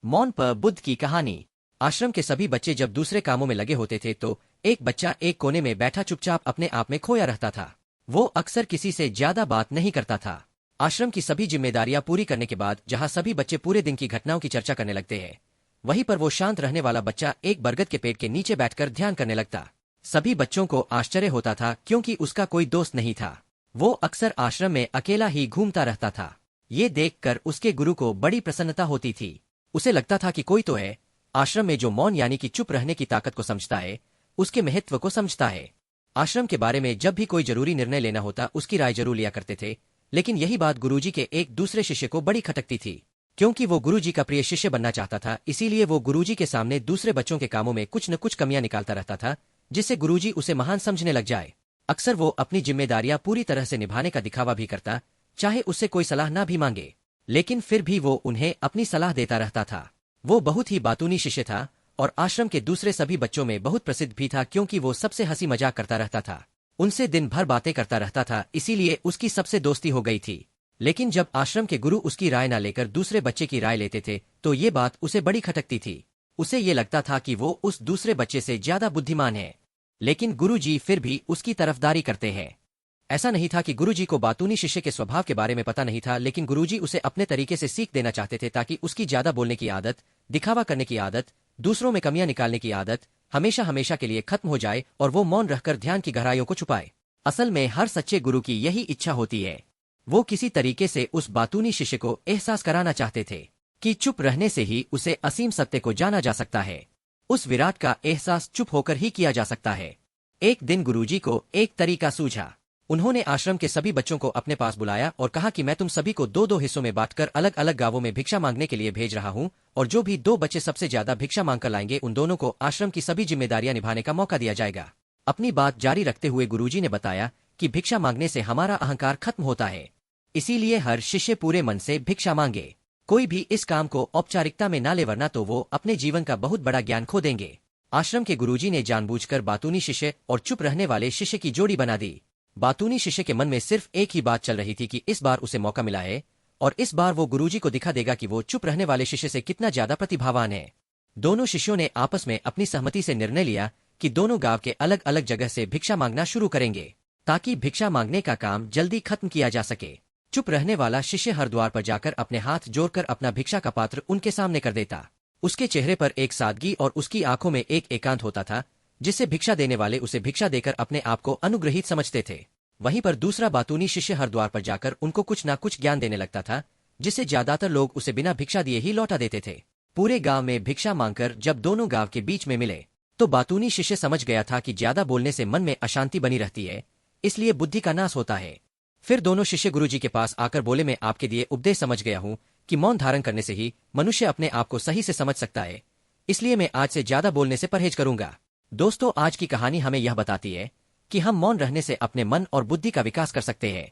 मौन पर बुद्ध की कहानी। आश्रम के सभी बच्चे जब दूसरे कामों में लगे होते थे तो एक बच्चा एक कोने में बैठा चुपचाप अपने आप में खोया रहता था। वो अक्सर किसी से ज्यादा बात नहीं करता था। आश्रम की सभी जिम्मेदारियां पूरी करने के बाद जहां सभी बच्चे पूरे दिन की घटनाओं की चर्चा करने लगते हैं, वहीं पर वो शांत रहने वाला बच्चा एक बरगद के पेड़ के नीचे बैठकर ध्यान करने लगता। सभी बच्चों को आश्चर्य होता था क्योंकि उसका कोई दोस्त नहीं था। वो अक्सर आश्रम में अकेला ही घूमता रहता था। ये देखकर उसके गुरु को बड़ी प्रसन्नता होती थी। उसे लगता था कि कोई तो है आश्रम में जो मौन यानी कि चुप रहने की ताकत को समझता है, उसके महत्व को समझता है। आश्रम के बारे में जब भी कोई जरूरी निर्णय लेना होता उसकी राय जरूर लिया करते थे, लेकिन यही बात गुरुजी के एक दूसरे शिष्य को बड़ी खटकती थी। क्योंकि वो गुरुजी का प्रिय शिष्य बनना चाहता था, इसीलिए वो गुरुजी के सामने दूसरे बच्चों के कामों में कुछ न कुछ कमियां निकालता रहता था, जिससे गुरुजी उसे महान समझने लग जाए। अक्सर वो अपनी जिम्मेदारियां पूरी तरह से निभाने का दिखावा भी करता, चाहे उससे कोई सलाह ना भी मांगे, लेकिन फिर भी वो उन्हें अपनी सलाह देता रहता था। वो बहुत ही बातूनी शिष्य था और आश्रम के दूसरे सभी बच्चों में बहुत प्रसिद्ध भी था, क्योंकि वो सबसे हंसी मजाक करता रहता था, उनसे दिन भर बातें करता रहता था, इसीलिए उसकी सबसे दोस्ती हो गई थी। लेकिन जब आश्रम के गुरु उसकी राय ना लेकर दूसरे बच्चे की राय लेते थे तो ये बात उसे बड़ी खटकती थी। उसे ये लगता था कि वो उस दूसरे बच्चे से ज्यादा बुद्धिमान है, लेकिन गुरुजी फिर भी उसकी तरफदारी करते हैं। ऐसा नहीं था कि गुरुजी को बातूनी शिष्य के स्वभाव के बारे में पता नहीं था, लेकिन गुरुजी उसे अपने तरीके से सीख देना चाहते थे ताकि उसकी ज्यादा बोलने की आदत, दिखावा करने की आदत, दूसरों में कमियां निकालने की आदत हमेशा हमेशा के लिए खत्म हो जाए और वो मौन रहकर ध्यान की गहराइयों को छुपाए। असल में हर सच्चे गुरु की यही इच्छा होती है। वो किसी तरीके से उस बातूनी शिष्य को एहसास कराना चाहते थे कि चुप रहने से ही उसे असीम सत्य को जाना जा सकता है। उस विराट का एहसास चुप होकर ही किया जा सकता है। एक दिन गुरुजी को एक तरीका सूझा। उन्होंने आश्रम के सभी बच्चों को अपने पास बुलाया और कहा कि मैं तुम सभी को दो दो हिस्सों में बांटकर अलग अलग गांवों में भिक्षा मांगने के लिए भेज रहा हूं, और जो भी दो बच्चे सबसे ज्यादा भिक्षा मांगकर लाएंगे उन दोनों को आश्रम की सभी जिम्मेदारियां निभाने का मौका दिया जाएगा। अपनी बात जारी रखते हुए गुरुजी ने बताया कि भिक्षा मांगने से हमारा अहंकार खत्म होता है, इसीलिए हर शिष्य पूरे मन से भिक्षा मांगे। कोई भी इस काम को औपचारिकता में ना ले, वरना तो वो अपने जीवन का बहुत बड़ा ज्ञान खो देंगे। आश्रम के गुरुजी ने जानबूझकर बातूनी शिष्य और चुप रहने वाले शिष्य की जोड़ी बना दी। बातूनी शिष्य के मन में सिर्फ एक ही बात चल रही थी कि इस बार उसे मौका मिला है और इस बार वो गुरुजी को दिखा देगा कि वो चुप रहने वाले शिष्य से कितना ज्यादा प्रतिभावान है। दोनों शिष्यों ने आपस में अपनी सहमति से निर्णय लिया कि दोनों गांव के अलग अलग जगह से भिक्षा मांगना शुरू करेंगे, ताकि भिक्षा मांगने का काम जल्दी खत्म किया जा सके। चुप रहने वाला शिष्य हर द्वार पर जाकर अपने हाथ जोड़कर अपना भिक्षा का पात्र उनके सामने कर देता। उसके चेहरे पर एक सादगी और उसकी आंखों में एक एकांत होता था, जिससे भिक्षा देने वाले उसे भिक्षा देकर अपने आप को अनुग्रहित समझते थे। वहीं पर दूसरा बातूनी शिष्य हर द्वार पर जाकर उनको कुछ ना कुछ ज्ञान देने लगता था, जिससे ज्यादातर लोग उसे बिना भिक्षा दिए ही लौटा देते थे। पूरे गांव में भिक्षा मांगकर जब दोनों गांव के बीच में मिले तो बातूनी शिष्य समझ गया था कि ज्यादा बोलने से मन में अशांति बनी रहती है, इसलिए बुद्धि का नाश होता है। फिर दोनों शिष्य गुरुजी के पास आकर बोले, मैं आपके दिए उपदेश समझ गया हूँ कि मौन धारण करने से ही मनुष्य अपने आप को सही से समझ सकता है, इसलिए मैं आज से ज्यादा बोलने से परहेज करूंगा। दोस्तों, आज की कहानी हमें यह बताती है कि हम मौन रहने से अपने मन और बुद्धि का विकास कर सकते हैं।